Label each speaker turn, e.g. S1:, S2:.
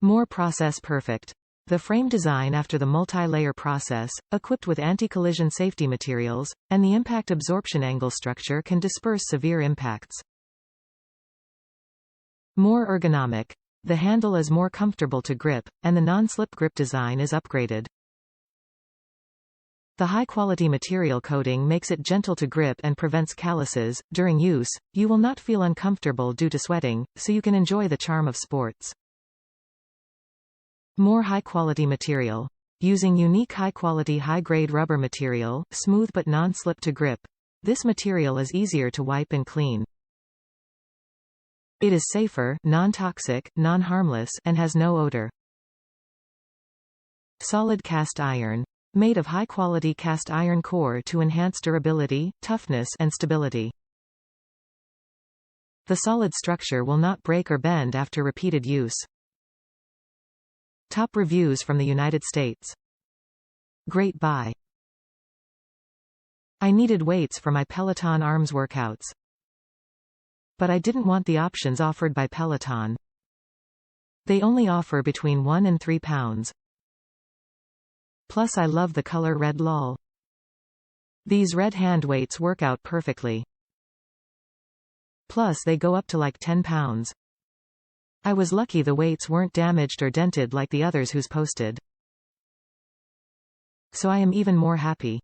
S1: More process perfect. The frame design after the multi-layer process, equipped with anti-collision safety materials, and the impact absorption angle structure can disperse severe impacts. More ergonomic. The handle is more comfortable to grip, and the non-slip grip design is upgraded. The high-quality material coating makes it gentle to grip and prevents calluses. During use, you will not feel uncomfortable due to sweating, so you can enjoy the charm of sports. More high-quality material. Using unique high-quality high-grade rubber material, smooth but non-slip to grip. This material is easier to wipe and clean. It is safer, non-toxic, non-harmless, and has no odor. Solid cast iron. Made of high-quality cast iron core to enhance durability, toughness, and stability. The solid structure will not break or bend after repeated use. Top reviews from the United States. Great buy. I needed weights for my Peloton arms workouts. But I didn't want the options offered by Peloton. They only offer between 1 and 3 pounds. Plus I love the color red lol. These red hand weights work out perfectly. Plus they go up to like 10 pounds. I was lucky the weights weren't damaged or dented like the others who's posted. So I am even more happy.